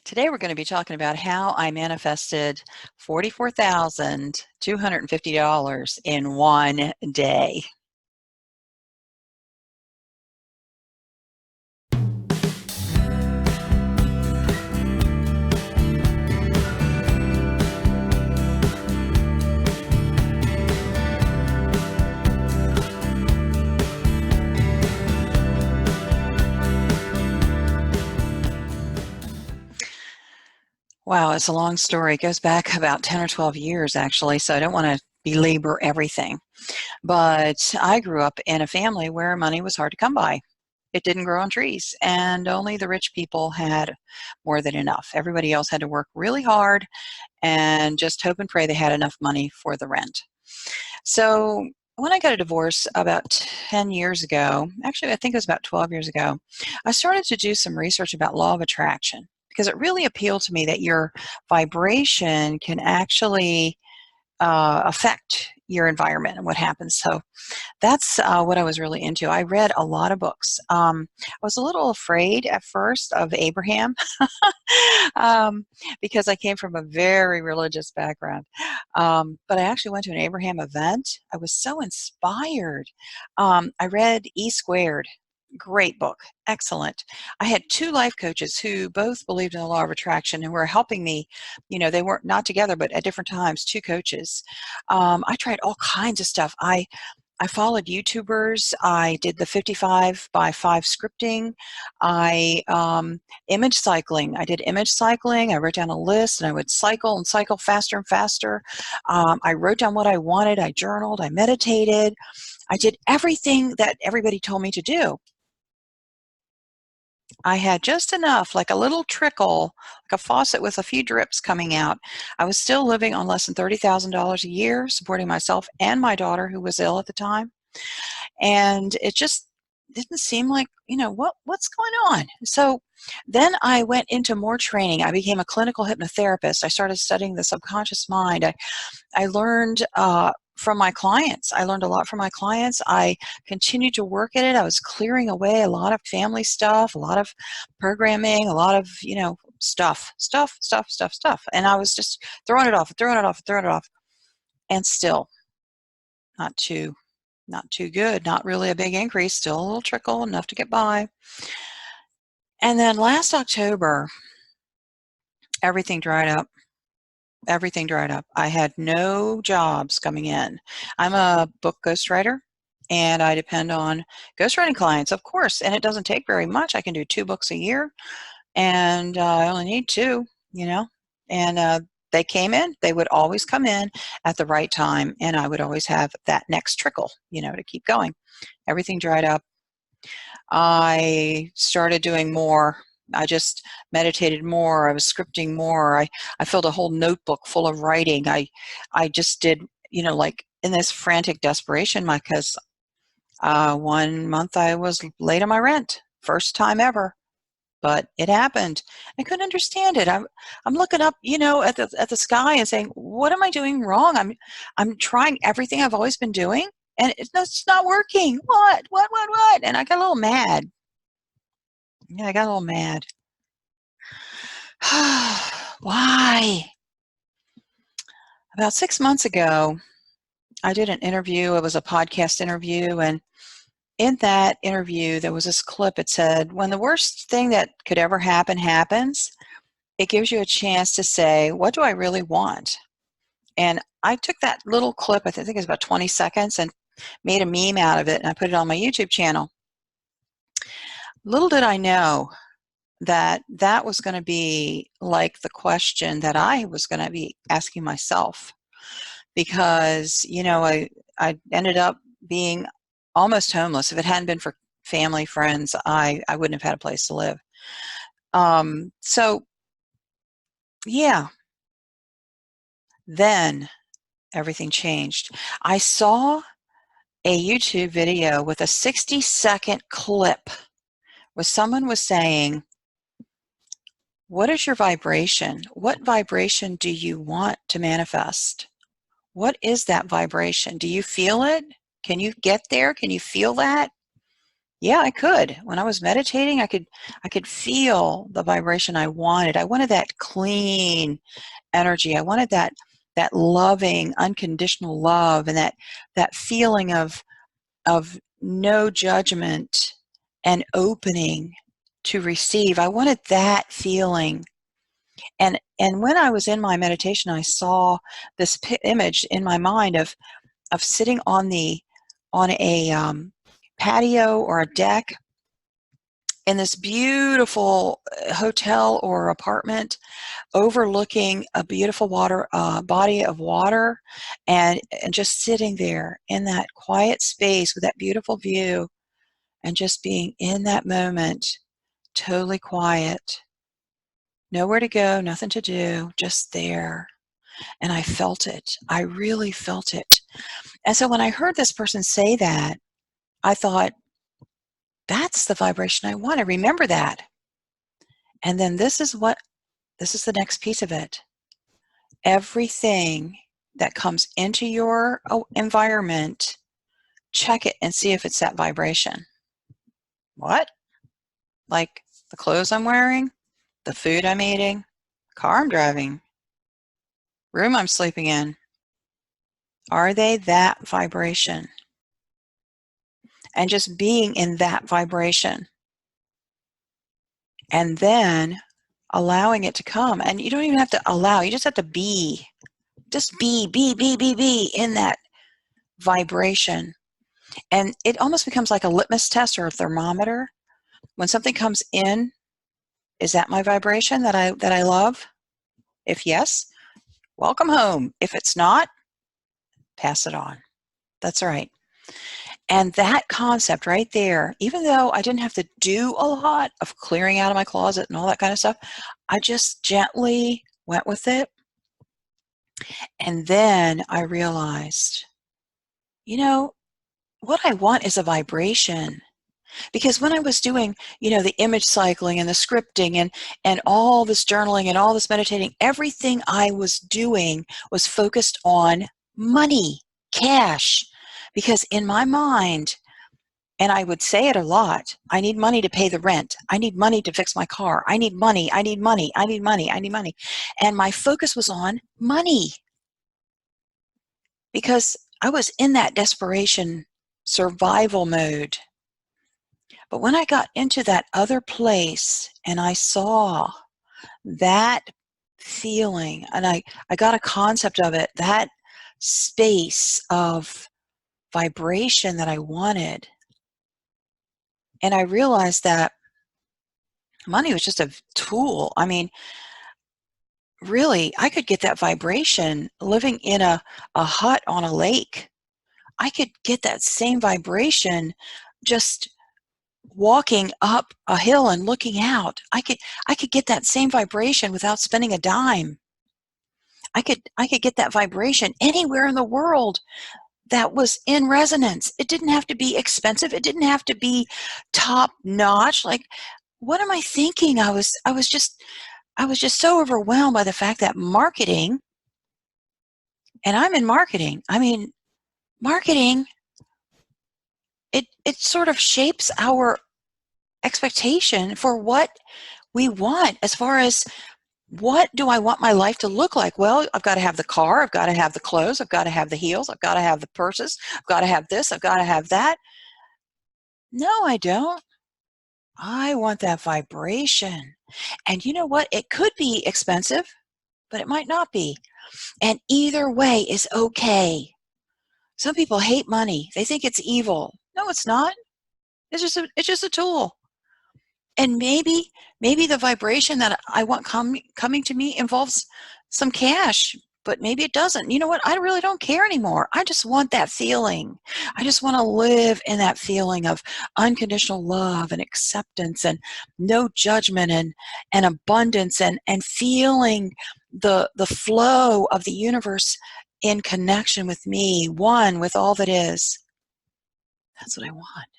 Today we're going to be talking about how I manifested $44,250 in one day. Wow, it's a long story. It goes back about 10 or 12 years, actually, so I don't want to belabor everything. But I grew up in a family where money was hard to come by. It didn't grow on trees, and only the rich people had more than enough. Everybody else had to work really hard and just hope and pray they had enough money for the rent. So when I got a divorce about 10 years ago, actually I think it was about 12 years ago, I started to do some research about law of attraction because it really appealed to me that your vibration can actually affect your environment and what happens. So that's what I was really into. I read a lot of books. I was a little afraid at first of Abraham um, because I came from a very religious background. But I actually went to an Abraham event. I was so inspired. I read E Squared. Great book. Excellent. I had two life coaches who both believed in the law of attraction and were helping me. You know, they weren't not together, but at different times, two coaches. I tried all kinds of stuff. I followed YouTubers. I did the 55 by 5 scripting. I image cycling. I did image cycling. I wrote down a list and I would cycle and cycle faster and faster. I wrote down what I wanted. I journaled. I meditated. I did everything that everybody told me to do. I had just enough, like a little trickle, like a faucet with a few drips coming out. I was still living on less than $30,000 a year, supporting myself and my daughter, who was ill at the time. And it just didn't seem like, what's going on? So then I went into more training. I became a clinical hypnotherapist. I started studying the subconscious mind. I learned from my clients. I learned a lot from my clients. I continued to work at it. I was clearing away a lot of family stuff, a lot of programming, a lot of, stuff. And I was just throwing it off. And still not too good, not really a big increase, still a little trickle, enough to get by. And then last October, everything dried up. Everything dried up. I had no jobs coming in. I'm a book ghostwriter, and I depend on ghostwriting clients, of course, and it doesn't take very much. I can do 2 books a year, and I only need 2, and they came in. They would always come in at the right time, and I would always have that next trickle, to keep going. Everything dried up. I started doing more. I just meditated more. I was scripting more. I filled a whole notebook full of writing. I just did, like in this frantic desperation, because 1 month I was late on my rent, first time ever, but it happened. I couldn't understand it. I'm looking up, at the sky and saying, what am I doing wrong? I'm trying everything I've always been doing, and it's not working. What? And I got a little mad. Yeah, I got a little mad. Why? About 6 months ago, I did an interview. It was a podcast interview. And in that interview, there was this clip. It said, when the worst thing that could ever happen happens, it gives you a chance to say, what do I really want? And I took that little clip, I think it was about 20 seconds, and made a meme out of it. And I put it on my YouTube channel. Little did I know that was going to be like the question that I was going to be asking myself, because I ended up being almost homeless. If it hadn't been for family, friends, I wouldn't have had a place to live. So yeah, then everything changed. I saw a YouTube video with a 60-second clip where someone was saying, what is your vibration? What vibration do you want to manifest? What is that vibration? Do you feel it? Can you get there? Can you feel that? Yeah, I could. When I was meditating, I could feel the vibration I wanted. I wanted that clean energy. I wanted that loving, unconditional love, and that feeling of no judgment and opening to receive. I wanted that feeling. And when I was in my meditation, I saw this image in my mind of sitting on a patio or a deck in this beautiful hotel or apartment overlooking a beautiful water body of water, and just sitting there in that quiet space with that beautiful view, and just being in that moment, totally quiet, nowhere to go, nothing to do, just there. And I felt it. I really felt it. And so when I heard this person say that, I thought, that's the vibration I want. I remember that. And then this is the next piece of it. Everything that comes into your environment, check it and see if it's that vibration. What? Like the clothes I'm wearing, the food I'm eating, car I'm driving, room I'm sleeping in. Are they that vibration? And just being in that vibration. And then allowing it to come. And you don't even have to allow, you just have to be. Just be in that vibration. And it almost becomes like a litmus test or a thermometer. When something comes in, is that my vibration that I love? If yes, welcome home. If it's not, pass it on. That's right. And that concept right there, even though I didn't have to do a lot of clearing out of my closet and all that kind of stuff, I just gently went with it. And then I realized, what I want is a vibration. Because when I was doing, the image cycling and the scripting and all this journaling and all this meditating, everything I was doing was focused on money, cash. Because in my mind, and I would say it a lot, I need money to pay the rent. I need money to fix my car. I need money. I need money. I need money. I need money. And my focus was on money because I was in that desperation survival mode. But when I got into that other place and I saw that feeling, and I got a concept of it, that space of vibration that I wanted, and I realized that money was just a tool. I mean, really, I could get that vibration living in a hut on a lake. I could get that same vibration just walking up a hill and looking out. I could get that same vibration without spending a dime. I could get that vibration anywhere in the world that was in resonance. It didn't have to be expensive. It didn't have to be top notch. Like, what am I thinking? I was just so overwhelmed by the fact that marketing, and I'm in marketing. I mean, marketing, it sort of shapes our expectation for what we want as far as what do I want my life to look like? Well, I've got to have the car, I've got to have the clothes, I've got to have the heels, I've got to have the purses, I've got to have this, I've got to have that. No, I don't. I want that vibration. And you know what? It could be expensive, but it might not be. And either way is okay. Some people hate money. They think it's evil. No, it's not. It's just a tool. And maybe the vibration that I want coming to me involves some cash, but maybe it doesn't. You know what? I really don't care anymore. I just want that feeling. I just want to live in that feeling of unconditional love and acceptance and no judgment and abundance and feeling the flow of the universe in connection with me, one with all that is. That's what I want.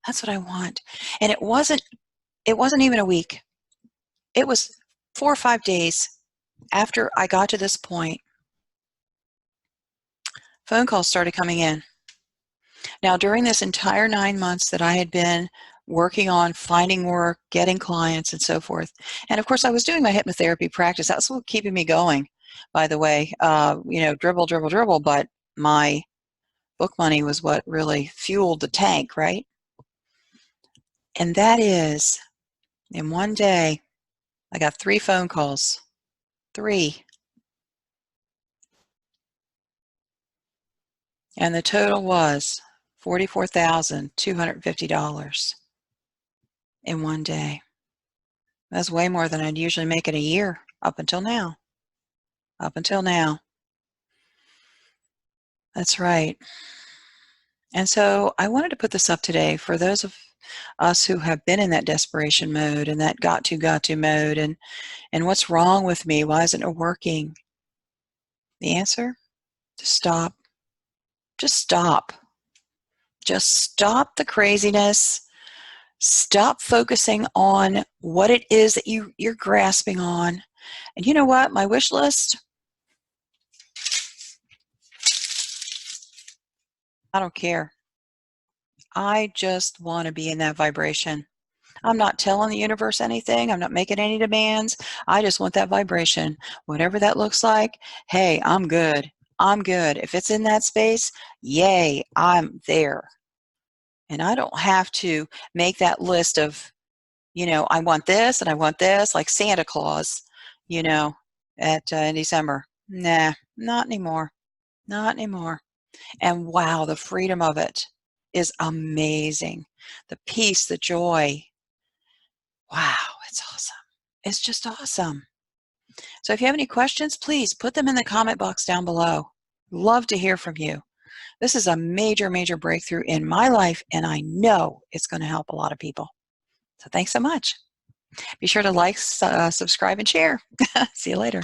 That's what I want. And it wasn't even a week. It was 4 or 5 days after I got to this point, phone calls started coming in. Now, during this entire 9 months that I had been working on finding work, getting clients, and so forth, and of course I was doing my hypnotherapy practice. That's what was keeping me going, by the way. Dribble, dribble, dribble, but my book money was what really fueled the tank, right? And that is, in one day, I got 3 phone calls. 3. And the total was $44,250 in one day. That's way more than I'd usually make in a year up until now. Up until now. That's right. And so I wanted to put this up today for those of us who have been in that desperation mode and that got to mode, and what's wrong with me? Why isn't it working? The answer? Just stop. Just stop. Just stop the craziness. Stop focusing on what it is that you're grasping on. And you know what? My wish list, I don't care. I just want to be in that vibration. I'm not telling the universe anything. I'm not making any demands. I just want that vibration. Whatever that looks like, hey, I'm good. I'm good. If it's in that space, yay, I'm there. And I don't have to make that list of, I want this and I want this, like Santa Claus, you know, in December. Nah, not anymore. Not anymore. And wow, the freedom of it is amazing. The peace, the joy. Wow, it's awesome. It's just awesome. So if you have any questions, please put them in the comment box down below. Love to hear from you. This is a major, major breakthrough in my life, and I know it's going to help a lot of people. So thanks so much. Be sure to like, subscribe, and share. See you later.